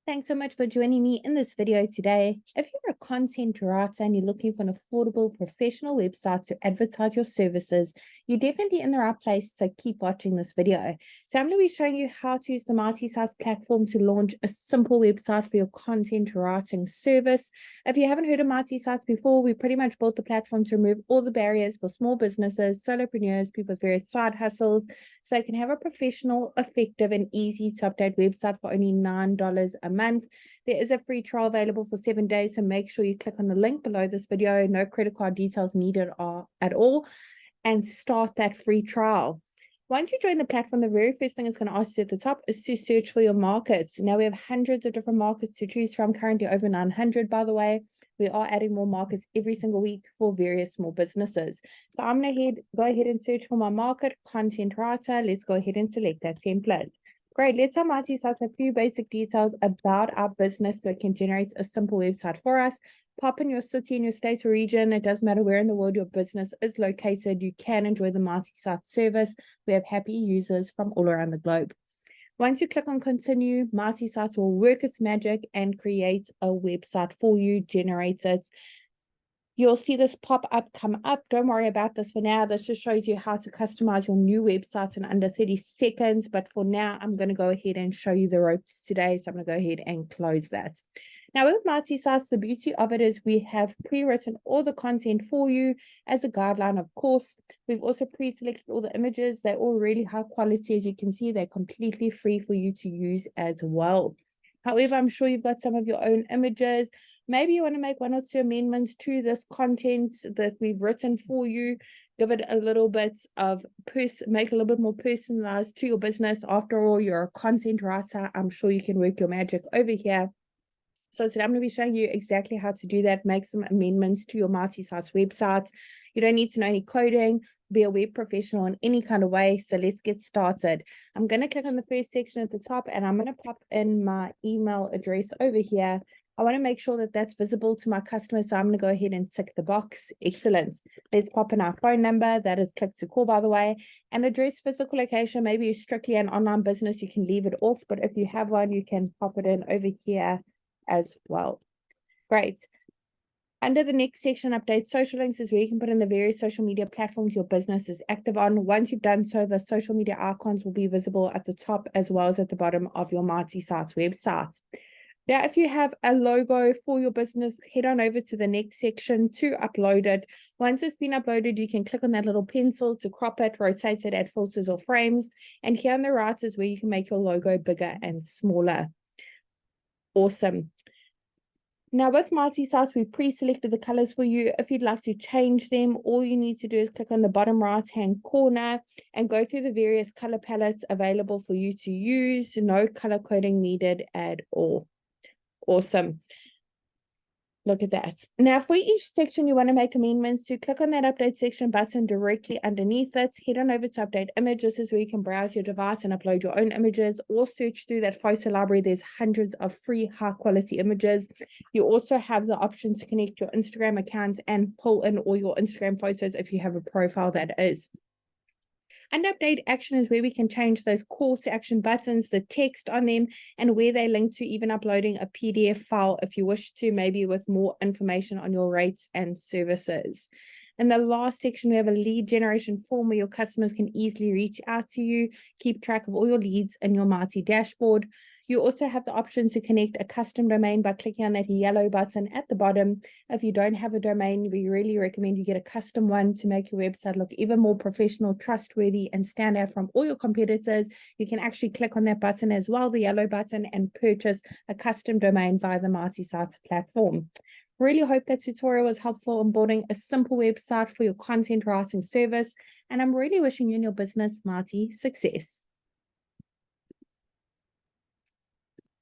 Thanks so much for joining me in this video today. If you're a content writer and you're looking for an affordable professional website to advertise your services, you're definitely in the right place, so keep watching this video. So I'm going to be showing you how to use the MultiSites platform to launch a simple website for your content writing service. If you haven't heard of MultiSites before, we pretty much built the platform to remove all the barriers for small businesses, solopreneurs, people with various side hustles, so you can have a professional, effective, and easy to update website for only $9 a month. There is a free trial available for 7 days, so make sure you click on the link below this video. No credit card details needed at all, and start that free trial. Once you join the platform, the very first thing it's going to ask you at the top is to search for your markets. Now we have hundreds of different markets to choose from, currently over 900, by the way. We are adding more markets every single week for various small businesses. So I'm going to go ahead and search for my market, content writer. Let's go ahead and select that template. Great, let's have MultiSites a few basic details about our business so it can generate a simple website for us. Pop in your city, in your state or region. It doesn't matter where in the world your business is located. You can enjoy the MultiSites service. We have happy users from all around the globe. Once you click on continue, MultiSites will work its magic and create a website for you, generate it. You'll see this pop-up come up. Don't worry about this for now. This just shows you how to customize your new website in under 30 seconds. But for now, I'm going to go ahead and show you the ropes today. So I'm going to go ahead and close that. Now with MultiSites, the beauty of it is we have pre-written all the content for you as a guideline, of course. We've also pre-selected all the images. They're all really high quality. As you can see, they're completely free for you to use as well. However, I'm sure you've got some of your own images. Maybe you want to make 1 or 2 amendments to this content that we've written for you. Give it a little bit of make it a little bit more personalized to your business. After all, you're a content writer. I'm sure you can work your magic over here. So today I'm going to be showing you exactly how to do that. Make some amendments to your MultiSites website. You don't need to know any coding, be a web professional in any kind of way. So let's get started. I'm going to click on the first section at the top and I'm going to pop in my email address over here. I want to make sure that that's visible to my customers. So I'm going to go ahead and tick the box. Excellent. Let's pop in our phone number. That is click to call, by the way. And address, physical location. Maybe you're strictly an online business. You can leave it off. But if you have one, you can pop it in over here as well. Great. Under the next section, update social links, is where you can put in the various social media platforms your business is active on. Once you've done so, the social media icons will be visible at the top as well as at the bottom of your MultiSites website. Now, if you have a logo for your business, head on over to the next section to upload it. Once it's been uploaded, you can click on that little pencil to crop it, rotate it, add filters or frames. And here on the right is where you can make your logo bigger and smaller. Awesome. Now with MultiSites, we pre-selected the colors for you. If you'd like to change them, all you need to do is click on the bottom right-hand corner and go through the various color palettes available for you to use. No color coding needed at all. Awesome. Look at that. Now, for each section you want to make amendments to, click on that update section button directly underneath it. Head on over to update images. This is where you can browse your device and upload your own images or search through that photo library. There's hundreds of free high quality images. You also have the option to connect your Instagram accounts and pull in all your Instagram photos if you have a profile that is. And update action is where we can change those call to action buttons, the text on them, and where they link to even uploading a PDF file if you wish to, maybe with more information on your rates and services. In the last section, we have a lead generation form where your customers can easily reach out to you, keep track of all your leads in your Multi dashboard. You also have the option to connect a custom domain by clicking on that yellow button at the bottom. If you don't have a domain, we really recommend you get a custom one to make your website look even more professional, trustworthy, and stand out from all your competitors. You can actually click on that button as well, the yellow button, and purchase a custom domain via the MultiSites platform. Really hope that tutorial was helpful in building a simple website for your content writing service, and I'm really wishing you and your business Multi success.